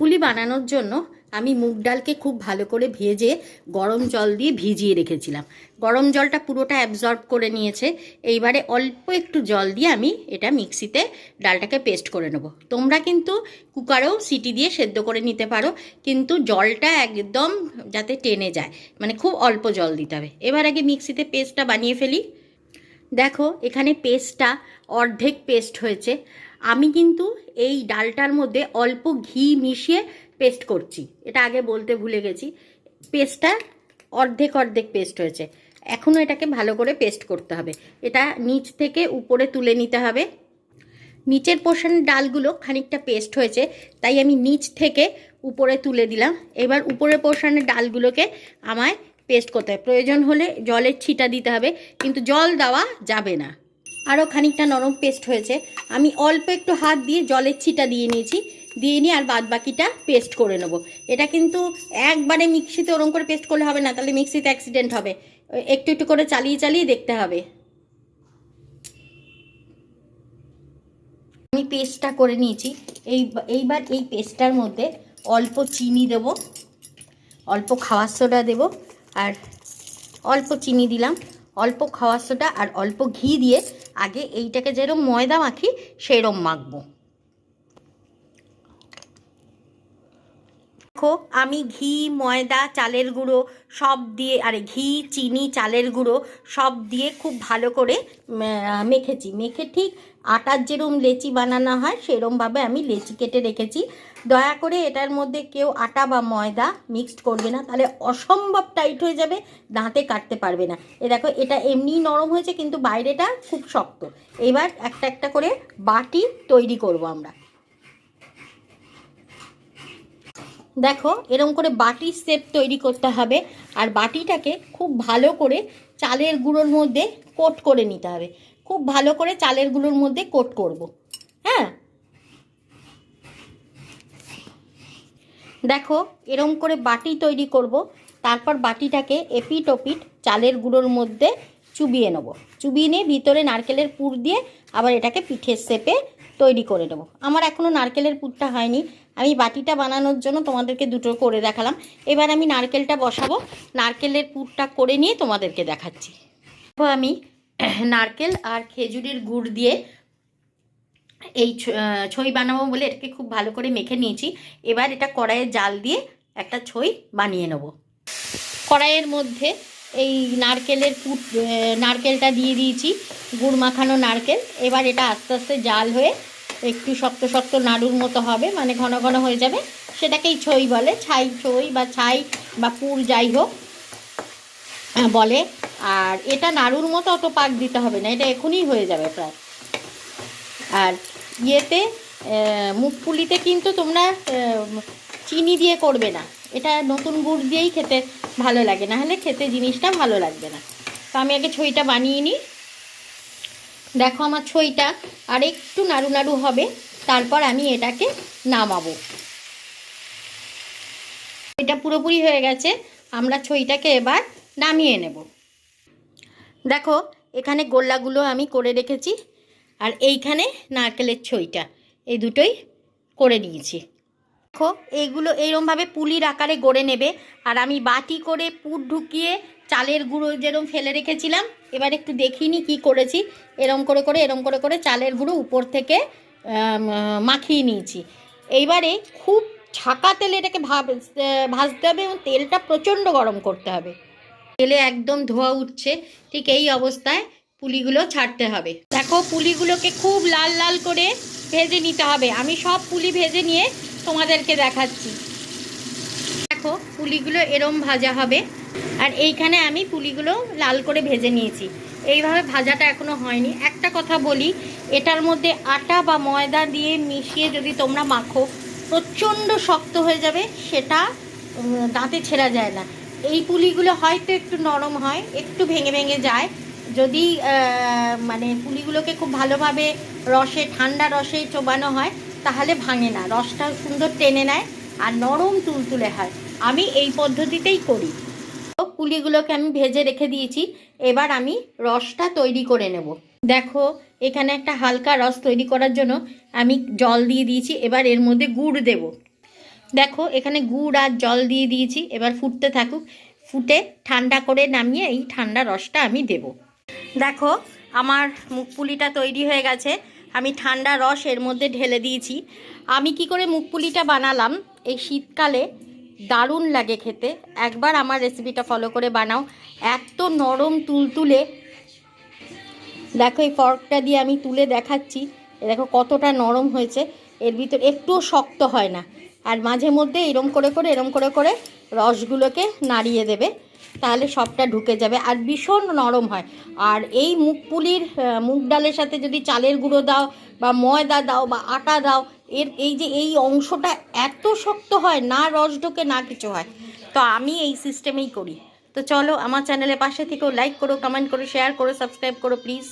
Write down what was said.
পুলি বানানোর জন্য আমি মুগ ডালকে খুব ভালো করে ভেজে গরম জল দিয়ে ভিজিয়ে রেখেছিলাম। গরম জলটা পুরোটা অ্যাবজর্ব করে নিয়েছে। এইবারে অল্প একটু জল দিয়ে আমি এটা মিক্সিতে ডালটাকে পেস্ট করে নেব। তোমরা কিন্তু কুকারেও সিটি দিয়ে সেদ্ধ করে নিতে পারো, কিন্তু জলটা একদম যাতে টেনে যায়, মানে খুব অল্প জল দিতে হবে। এবার আগে মিক্সিতে পেস্টটা বানিয়ে ফেলি। দেখো এখানে পেস্টটা অর্ধেক পেস্ট হয়েছে। আমি কিন্তু এই ডালটার মধ্যে অল্প ঘি মিশিয়ে পেস্ট করছি, এটা আগে বলতে ভুলে গেছি। পেস্টটা অর্ধেক অর্ধেক পেস্ট হয়েছে। এখনও এটাকে ভালো করে পেস্ট করতে হবে। এটা নিচ থেকে উপরে তুলে নিতে হবে। নিচের পোর্শনের ডালগুলো খানিকটা পেস্ট হয়েছে, তাই আমি নিচ থেকে উপরে তুলে দিলাম। এবার উপরের পোর্শনের ডালগুলোকে আমায় পেস্ট করতে হবে। প্রয়োজন হলে জলের ছিটা দিতে হবে, কিন্তু জল দেওয়া যাবে না। আরও খানিকটা নরম পেস্ট হয়েছে। আমি অল্প একটু হাত দিয়ে জলের ছিটা দিয়ে নিয়েছি, দিয়ে নিয়ে আর বাদ বাকিটা পেস্ট করে নেব। এটা কিন্তু একবারে মিক্সিতে ওরম করে পেস্ট করলে হবে না, তাহলে মিক্সিতে অ্যাক্সিডেন্ট হবে। একটু একটু করে চালিয়ে চালিয়ে দেখতে হবে। আমি পেস্টটা করে নিয়েছি। এইবার এই পেস্টটার মধ্যে অল্প চিনি দেব, অল্প খাওয়ার সোডা দেব, আর অল্প চিনি দিলাম, অল্প খাওয়ার সোডা আর অল্প ঘি দিয়ে আগে এইটাকে যেরকম ময়দা মাখি সেরকম মাখবো। দেখো আমি ঘি, ময়দা, চালের গুঁড়ো সব দিয়ে, ঘি, চিনি, চালের গুঁড়ো সব দিয়ে খুব ভালো করে মেখেছি। মেখে ঠিক আটার যেরকম লেচি বানানো হয় সেরকমভাবে আমি লেচি কেটে রেখেছি। দয়া করে এটার মধ্যে কেউ আটা বা ময়দা মিক্সড করবে না, তাহলে অসম্ভব টাইট হয়ে যাবে, দাঁতে কাটতে পারবে না। দেখো এটা এমনিই নরম হয়েছে, কিন্তু বাইরেটা খুব শক্ত। এবার একটা একটা করে বাটি তৈরি করব আমরা। দেখো এরকম করে বাটির শেপ তৈরি করতে হবে, আর বাটিটাকে খুব ভালো করে চালের গুঁড়োর মধ্যে কোট করে নিতে হবে। খুব ভালো করে চালের গুঁড়োর মধ্যে কোট করব। হ্যাঁ, দেখো এরকম করে বাটি তৈরি করব। তারপর বাটিটাকে এপিট ওপিট চালের গুঁড়োর মধ্যে চুবিয়ে নেব। চুবিয়ে নিয়ে ভিতরে নারকেলের পুর দিয়ে আবার এটাকে পিঠের শেপে তৈরি করে নেব। আমার এখনও নারকেলের পুরটা হয়নি, আমি বাটিটা বানানোর জন্য তোমাদেরকে দুটো করে দেখালাম। এবার আমি নারকেলটা বসাবো, নারকেলের পুরটা করে নিয়ে তোমাদেরকে দেখাচ্ছি। আমি নারকেল আর খেজুরের গুড় দিয়ে এই ছই বানাবো বলে এটাকে খুব ভালো করে মেখে নিয়েছি। এবার এটা কড়াইয়ে জাল দিয়ে একটা ছই বানিয়ে নেব। কড়াইয়ের মধ্যে এই নারকেলটা দিয়ে দিয়েছি, গুড় মাখানো নারকেল। এবার এটা আস্তে আস্তে জাল হয়ে একটু শক্ত শক্ত নাড়ুর মতো হবে, মানে ঘন ঘন হয়ে যাবে। সেটাকেই ছই বলে, ছই বা পুর যাই হোক বলে। আর এটা নাড়ুর মতো অত পাক দিতে হবে না, এটা এখনই হয়ে যাবে প্রায়। আর ইয়েতে মুগপুলিতে কিন্তু তোমরা চিনি দিয়ে করবে না, এটা নতুন গুড় দিয়েই খেতে ভালো লাগে, না হলে খেতে জিনিসটা ভালো লাগবে না। তো আমি আগে ছইটা বানিয়ে নিই। দেখো আমার ছইটা আর একটু নাড়ু নাড়ু হবে, তারপর আমি এটাকে নামাবো। এটা পুরোপুরি হয়ে গেছে, আমরা ছইটাকে এবার নামিয়ে নেব। দেখো এখানে গোল্লাগুলো আমি করে রেখেছি, আর এইখানে নারকেলের ছইটা, এই দুটোই করে নিয়েছি। দেখো এইগুলো এইরকমভাবে পুলির আকারে গড়ে নেবে। আর আমি বাটি করে পুর ঢুকিয়ে চালের গুঁড়ো যেরকম ফেলে রেখেছিলাম, এবার একটু দেখিনি কি করেছি। এরম করে করে চালের গুঁড়ো উপর থেকে মাখিয়ে নিয়েছি। এইবারে খুব ছাকা তেলে এটাকে ভাজতে হবে, এবং তেলটা প্রচণ্ড গরম করতে হবে। তেলে একদম ধোয়া উঠছে, ঠিক এই অবস্থায় পুলিগুলো ছাড়তে হবে। দেখো পুলিগুলোকে খুব লাল লাল করে ভেজে নিতে হবে। আমি সব পুলি ভেজে নিয়ে তোমাদেরকে দেখাচ্ছি। দেখো পুলিগুলো এরম ভাজা হবে, আর এইখানে আমি পুলিগুলো লাল করে ভেজে নিয়েছি। এইভাবে ভাজাটা এখনো হয়নি। একটা কথা বলি, এটার মধ্যে আটা বা ময়দা দিয়ে মিশিয়ে যদি তোমরা মাখো, প্রচণ্ড শক্ত হয়ে যাবে, সেটা দাঁতে ছেঁড়া যায় না। এই পুলিগুলো হয়তো একটু নরম হয়, একটু ভেঙে ভেঙে যায়। যদি মানে পুলিগুলোকে খুব ভালোভাবে ঠান্ডা রসে চোবানো হয়, তাহলে ভাঙে না, রসটা সুন্দর টেনে নেয় আর নরম তুলতুলে হয়। আমি এই পদ্ধতিতেই করি। তো পুলিগুলোকে আমি ভেজে রেখে দিয়েছি, এবার আমি রসটা তৈরি করে নেব। দেখো এখানে একটা হালকা রস তৈরি করার জন্য আমি জল দিয়ে দিয়েছি। এবার এর মধ্যে গুড় দেব। দেখো এখানে গুড় আর জল দিয়ে দিয়েছি, এবার ফুটতে থাকুক, ফুটে ঠান্ডা করে নামিয়ে এই ঠান্ডা রসটা আমি দেব। দেখো আমার মুগপুলিটা তৈরি হয়ে গেছে, আমি ঠান্ডা রস এর মধ্যে ঢেলে দিয়েছি। আমি কি করে মুগপুলিটা বানালাম, এই শীতকালে দারুণ লাগে খেতে, একবার আমার রেসিপিটা ফলো করে বানাও, এত নরম তুলতুলে। দেখো এই ফর্কটা দিয়ে আমি তুলে দেখাচ্ছি, দেখো কতটা নরম হয়েছে, এর ভিতর একটুও শক্ত হয় না। আর মাঝে মধ্যে এরম করে করে রসগুলোকে নাড়িয়ে দেবে, তাহলে সবটা ঢুকে যাবে, আর ভীষণ নরম হয়। আর এই মুগপুলির মুগ ডালের সাথে যদি চালের গুঁড়ো দাও বা ময়দা দাও বা আটা দাও, এর এই যে এই অংশটা এত শক্ত হয়, না রস ঢোকে না কিছু হয়। তো আমি এই সিস্টেমেই করি। তো চলো আমার চ্যানেলের পাশে থেকেও লাইক করো, কমেন্ট করো, শেয়ার করো, সাবস্ক্রাইব করো প্লিজ।